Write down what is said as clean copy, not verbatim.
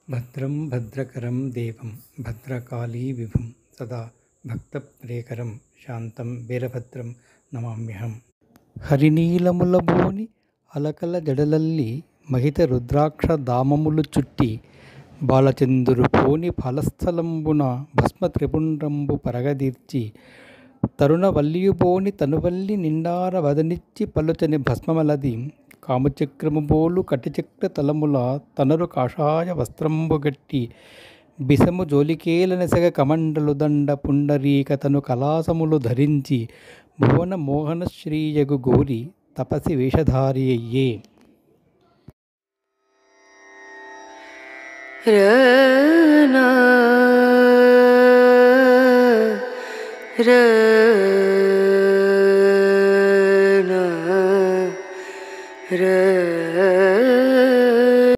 భద్రం భద్రకరం దేవం భద్రకాళీ విభుం సదా భక్తప్రియకరం శాంతం వీరభద్రం నమామ్యహం. హరినీలములబోని అలకల జడలల్లి మహిత రుద్రాక్ష దామములు చుట్టి బాలచంద్రుడు పోని ఫలస్థలంబున భస్మ త్రిపుండ్రంబు పరగదీర్చి తరుణ వల్లియుబోని తనువల్లి నిండార వదనిచ్చి పలుచని భస్మమలది కామచక్రము బోలు కటిచక్ర తలముల తనరు కాషాయ వస్త్రంబుగట్టి బిసము జోలికేలనెసగ కమండలు దండ పుండరీక తను కలాసములు ధరించి భువన మోహన శ్రీయగు గోరి తపసి వేషధారి అయ్యే. ర